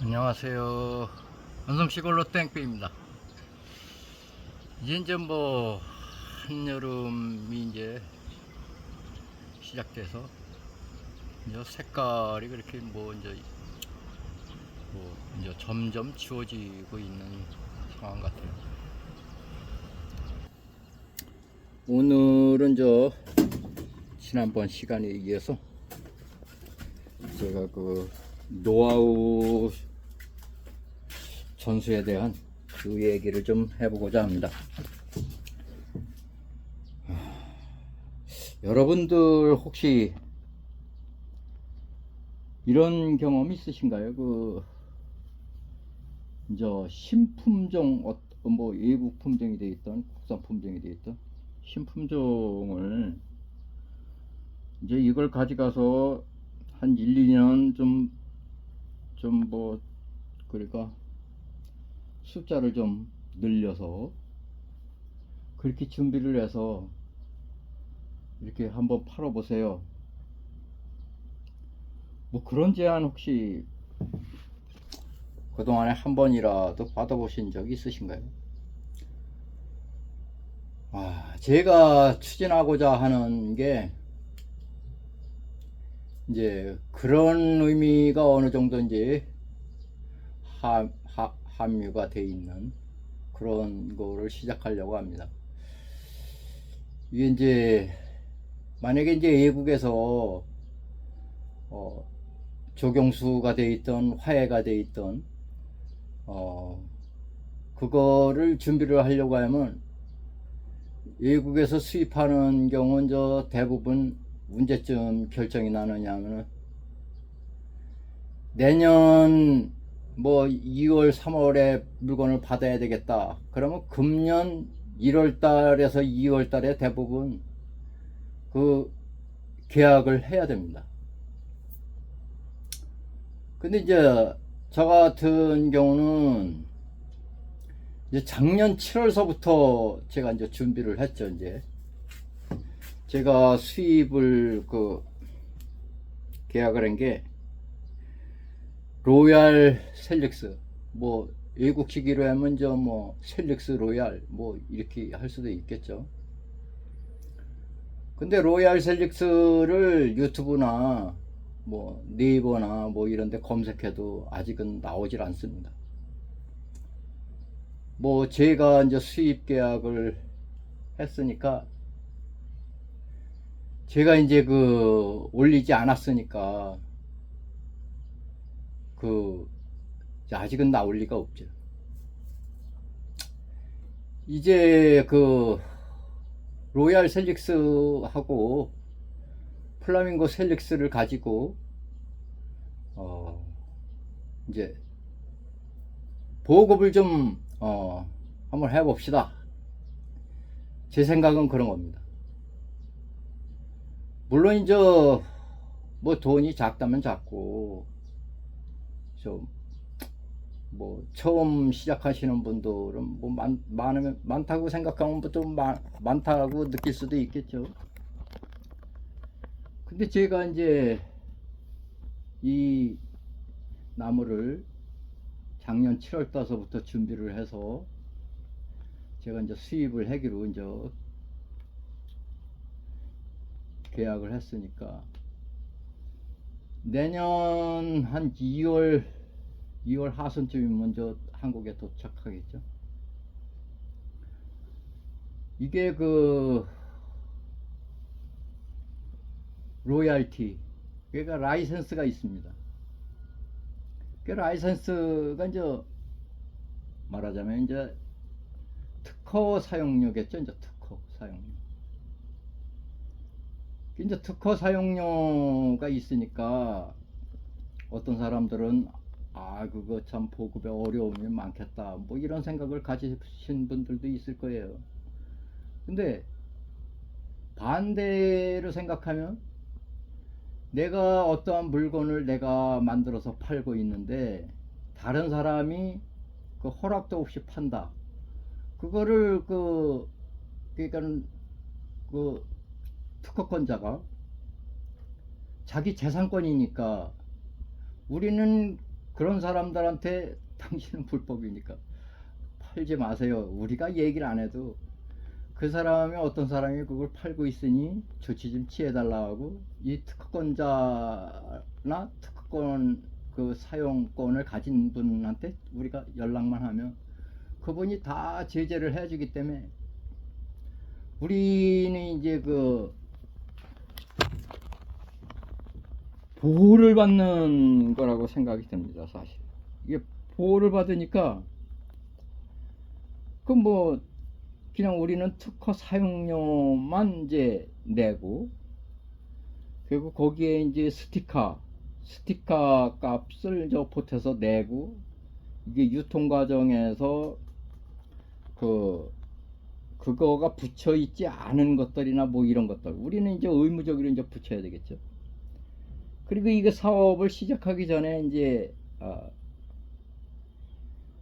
안녕하세요. 원성시골로 땡볕입니다. 이제 뭐 한여름이 이제 시작돼서 이제 색깔이 그렇게 이제 점점 지워지고 있는 상황 같아요. 오늘은 지난번 시간에 이어서 제가 그 노하우 전수에 대한 그 얘기를 좀 해보고자 합니다. 여러분들 혹시 이런 경험 있으신가요? 이제 신품종, 뭐 외국 품종이 되어 있던 국산 품종이 되어 있던 신품종을 이제 이걸 가져가서 한 1, 2년 그러니까 숫자를 좀 늘려서 그렇게 준비를 해서 이렇게 한번 팔아보세요. 뭐 그런 제안 혹시 그동안에 한 번이라도 받아보신 적 있으신가요? 제가 추진하고자 하는 게 이제 그런 의미가 어느 정도인지 함유가 돼 있는 그런 거를 시작하려고 합니다. 이게 이제 만약에 이제 외국에서 조경수가 돼 있던 화해가 돼 있던 그거를 준비를 하려고 하면 외국에서 수입하는 경우는 대부분 문제점 결정이 나느냐면은 내년 뭐 2월 3월에 물건을 받아야 되겠다 그러면 금년 1월 달에서 2월 달에 대부분 그 계약을 해야 됩니다. 근데 이제 저 같은 경우는 이제 작년 7월서부터 제가 이제 준비를 했죠. 이제 제가 수입을 계약을 한 게 로얄 셀릭스, 뭐 외국식으로 하면 뭐 셀릭스 로얄 뭐 이렇게 할 수도 있겠죠. 근데 로얄 셀릭스를 유튜브나 뭐 네이버나 뭐 이런 데 검색해도 아직은 나오질 않습니다. 뭐 제가 이제 수입 계약을 했으니까 제가 이제 올리지 않았으니까 아직은 나올 리가 없죠. 이제 로얄 셀릭스하고 플라밍고 셀릭스를 가지고 이제 보급을 좀 한번 해봅시다. 제 생각은 그런 겁니다. 물론 이제 뭐 돈이 작다면 작고 좀 뭐 처음 시작하시는 분들은 뭐 많다고 생각하면 좀 많다고 느낄 수도 있겠죠. 근데 제가 이제 이 나무를 작년 7월 달서부터 준비를 해서 제가 이제 수입을 하기로 이제 계약을 했으니까 내년 한 2월 하순쯤이면 먼저 한국에 도착하겠죠. 이게 로얄티, 그러니까 라이센스가 있습니다. 그 라이센스가 이제 말하자면 이제 특허 사용료겠죠. 이제 특허 사용료. 이제 특허 사용료가 있으니까 어떤 사람들은 그거 참 보급에 어려움이 많겠다 뭐 이런 생각을 가지신 분들도 있을 거예요. 근데 반대로 생각하면 내가 어떠한 물건을 내가 만들어서 팔고 있는데 다른 사람이 그 허락도 없이 판다. 그거를 그러니까 그 특허권자가 자기 재산권이니까 우리는 그런 사람들한테 당신은 불법이니까 팔지 마세요. 우리가 얘기를 안 해도 그 사람이 어떤 사람이 그걸 팔고 있으니 조치 좀 취해달라고 이 특허권자나 특허권 그 사용권을 가진 분한테 우리가 연락만 하면 그분이 다 제재를 해주기 때문에 우리는 이제 그 보호를 받는 거라고 생각이 듭니다. 사실 이게 보호를 받으니까 그 뭐 그냥 우리는 특허 사용료만 이제 내고 그리고 거기에 이제 스티커 값을 저 보태서 내고 이게 유통 과정에서 그 그거가 붙여 있지 않은 것들이나 뭐 이런 것들 우리는 이제 의무적으로 이제 붙여야 되겠죠. 그리고 이거 사업을 시작하기 전에 이제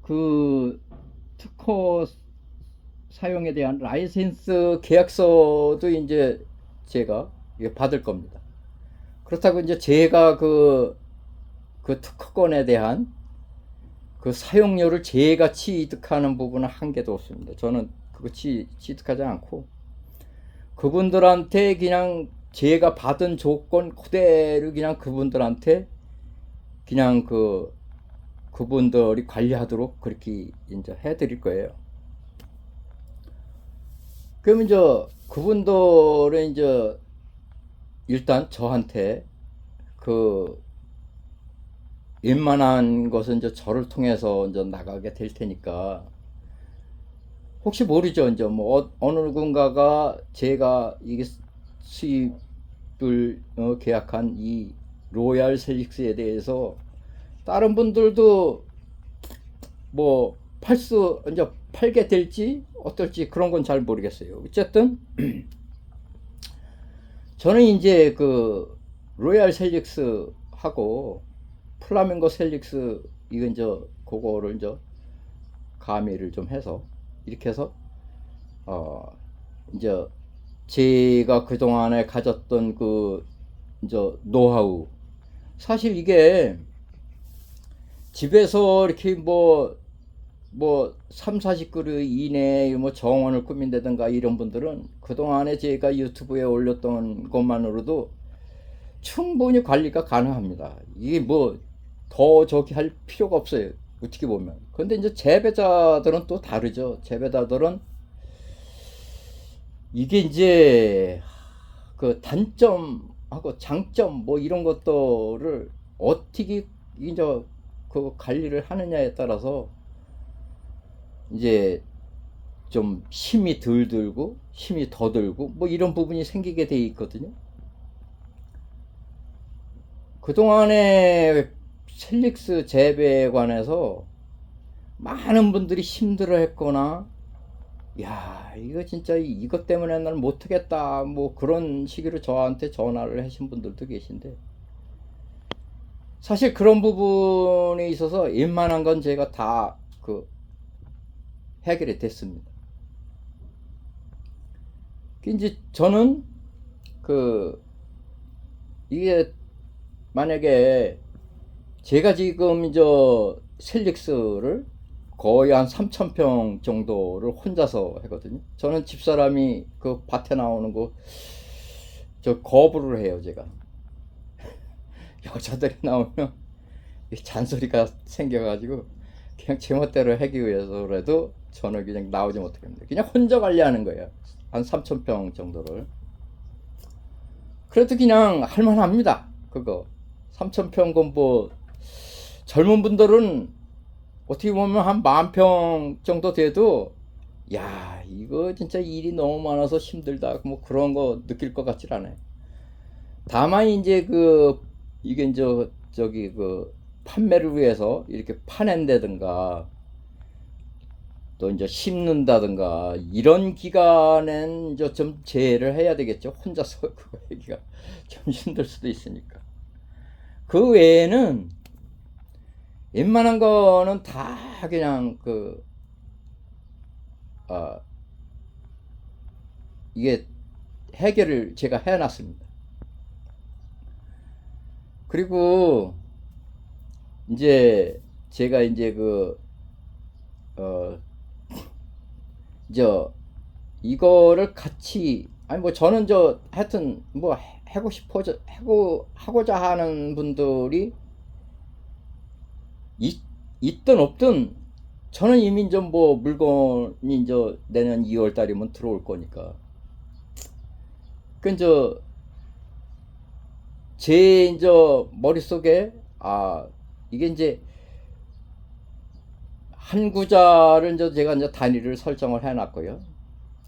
그 특허 사용에 대한 라이센스 계약서도 이제 제가 받을 겁니다. 그렇다고 이제 제가 그 특허권에 대한 그 사용료를 제가 취득하는 부분은 한 개도 없습니다. 저는 그거 취득하지 않고 그분들한테 그냥 제가 받은 조건 그대로 그냥 그분들한테 그냥 그분들이 관리하도록 그렇게 이제 해드릴 거예요. 그러면 이제 그분들은 이제 일단 저한테 그 웬만한 것은 이제 저를 통해서 이제 나가게 될 테니까 혹시 모르죠. 이제 뭐 어느 누군가가 제가 이게 수입을 계약한 이 로얄 셀릭스에 대해서 다른 분들도 뭐 이제 팔게 될지 어떨지 그런 건 잘 모르겠어요. 어쨌든 저는 이제 그 로얄 셀릭스 하고 플라밍고 셀릭스 이건 저 그거를 이제 가미를 좀 해서 이렇게 해서 이제 제가 그동안에 가졌던 그 이제 노하우 사실 이게 집에서 이렇게 뭐 3, 40그릇 이내에 뭐 정원을 꾸민다든가 이런 분들은 그동안에 제가 유튜브에 올렸던 것만으로도 충분히 관리가 가능합니다. 이게 뭐 더 저기 할 필요가 없어요. 어떻게 보면. 근데 이제 재배자들은 또 다르죠. 재배자들은 이게 이제 그 단점하고 장점 뭐 이런 것들을 어떻게 이제 그 관리를 하느냐에 따라서 이제 좀 힘이 덜 들고 힘이 더 들고 뭐 이런 부분이 생기게 돼 있거든요. 그동안에 셀릭스 재배에 관해서 많은 분들이 힘들어 했거나 야 이거 진짜 이것 때문에 날 못하겠다 뭐 그런 식으로 저한테 전화를 하신 분들도 계신데 사실 그런 부분에 있어서 웬만한 건 제가 다 그 해결이 됐습니다. 이제 저는 그 이게 만약에 제가 지금 저 셀릭스를 거의 한 3,000평 정도를 혼자서 하거든요. 저는 집사람이 그 밭에 나오는 거 저 거부를 해요, 제가. 여자들이 나오면 잔소리가 생겨가지고 그냥 제멋대로 하기 위해서라도 저는 그냥 나오지 못하게 합니다. 그냥 혼자 관리하는 거예요. 한 3,000평 정도를. 그래도 그냥 할만합니다. 그거 3,000평 건뭐 젊은 분들은 어떻게 보면 한 10,000평 정도 돼도 야 이거 진짜 일이 너무 많아서 힘들다 뭐 그런 거 느낄 것 같질 않아요. 다만 이제 이게 이제 저기 판매를 위해서 이렇게 파낸다든가 또 이제 심는다든가 이런 기간엔 이제 좀 제외를 해야 되겠죠. 혼자서 그거 하기가 좀 힘들 수도 있으니까. 그 외에는 웬만한 거는 다 그냥 이게 해결을 제가 해놨습니다. 그리고 이제 제가 이제 어, 저 이거를 같이 아니 뭐 저는 하여튼 뭐 하고 싶어져 하고자 하는 분들이 있, 있든 없든 저는 이미 좀 뭐 물건이 내년 2월 달이면 들어올 거니까 그 제 머릿속에 이게 한 구자를 제가 단위를 설정을 해놨고요.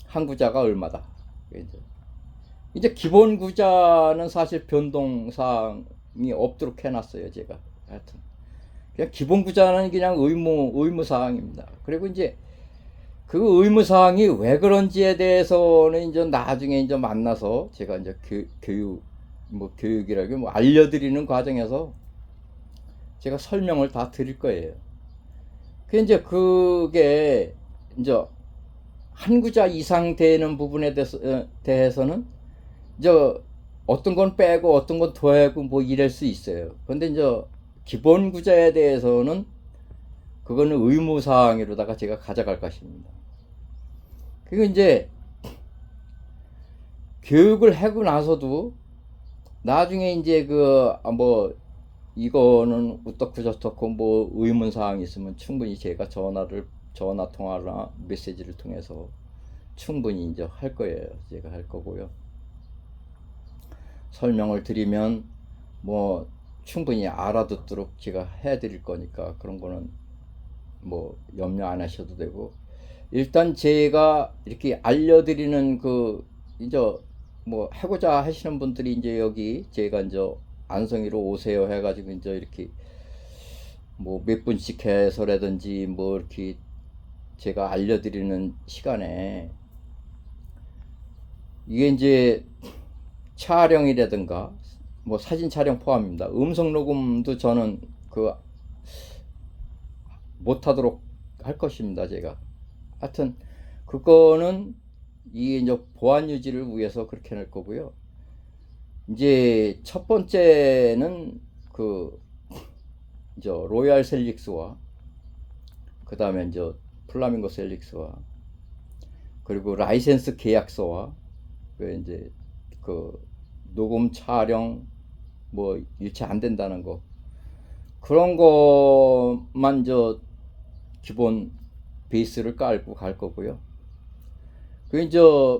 한 구자가 얼마다. 이제 기본 구자는 사실 변동사항이 없도록 해놨어요, 제가. 하여튼. 그냥 기본 구자는 그냥 의무사항입니다. 그리고 그 의무사항이 왜 그런지에 대해서는 나중에 만나서 제가 교육이라고 뭐 알려드리는 과정에서 제가 설명을 다 드릴 거예요. 그게 한 구자 이상 되는 부분에 대해서는 어떤 건 빼고 어떤 건 더하고 뭐 이럴 수 있어요. 근데 기본 구자에 대해서는 그거는 의무사항으로다가 제가 가져갈 것입니다. 그리고 교육을 하고 나서도 나중에 이거는 어떻고 저떻고 뭐 의문사항이 있으면 충분히 제가 전화 통화나 메시지를 통해서 충분히 할 거예요. 제가 할 거고요. 설명을 드리면 뭐 충분히 알아듣도록 제가 해드릴 거니까 그런 거는 뭐 염려 안 하셔도 되고, 일단 제가 이렇게 알려드리는 뭐 하고자 하시는 분들이 여기 제가 안성이로 오세요 해가지고 이렇게 뭐 몇 분씩 해서라든지 뭐 이렇게 제가 알려드리는 시간에 이게 촬영이라든가 뭐 사진 촬영 포함입니다. 음성 녹음도 저는 못하도록 할 것입니다. 제가 하여튼 그거는 이게 보안 유지를 위해서 그렇게 할 거고요. 첫 번째는 로얄 셀릭스와 그 다음에 플라밍고 셀릭스와 그리고 라이센스 계약서와 녹음 촬영 뭐 일체 안 된다는 거, 그런 것만 기본 베이스를 깔고 갈 거고요.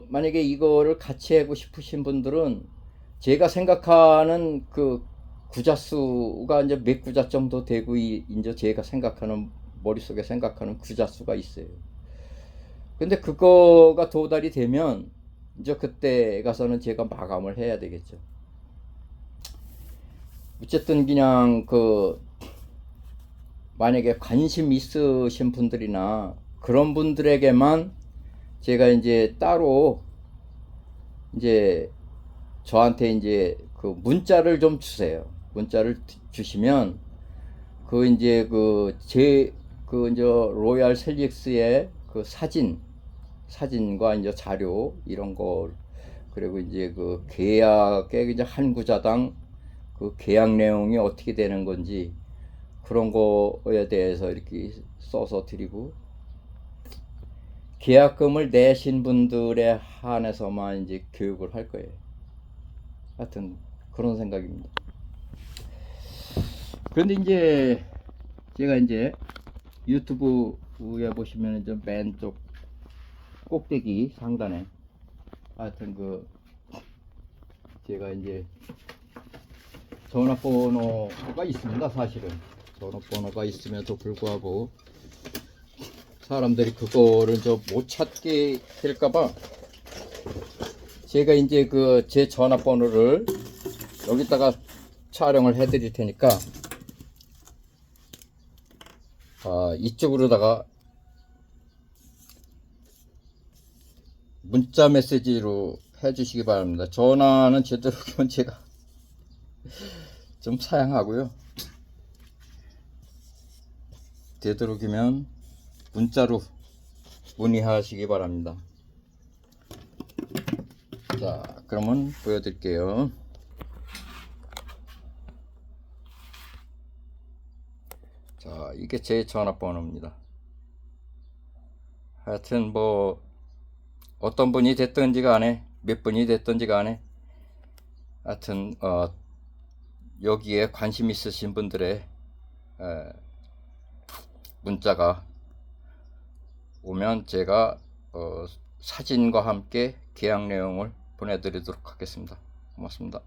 만약에 이거를 같이 하고 싶으신 분들은 제가 생각하는 구자수가 몇 구자 정도 되고 제가 생각하는 머릿속에 생각하는 구자수가 있어요. 근데 그거가 도달이 되면 그때 가서는 제가 마감을 해야 되겠죠. 어쨌든 그냥 만약에 관심 있으신 분들이나 그런 분들에게만 제가 따로 저한테 문자를 좀 주세요. 문자를 주시면 로얄 셀릭스의 사진과 자료 이런 거, 그리고 계약의 한 구자당 계약 내용이 어떻게 되는 건지 그런 거에 대해서 이렇게 써서 드리고, 계약금을 내신 분들에 한해서만 교육을 할 거예요. 하여튼 그런 생각입니다. 그런데 제가 유튜브에 보시면 맨쪽 꼭대기 상단에 하여튼 제가 전화번호가 있습니다. 사실은 전화번호가 있음에도 불구하고 사람들이 그거를 못 찾게 될까봐 제가 제 전화번호를 여기다가 촬영을 해드릴 테니까 이쪽으로다가 문자 메시지로 해주시기 바랍니다. 전화는 되도록이면 제가 좀 사양하고요. 되도록이면 문자로 문의하시기 바랍니다. 자, 그러면 보여드릴게요. 이게 제 전화번호입니다. 하여튼 뭐 어떤 분이 됐든지 간에 몇 분이 됐든지 간에 하여튼 여기에 관심 있으신 분들의 문자가 오면 제가 사진과 함께 계약 내용을 보내드리도록 하겠습니다. 고맙습니다.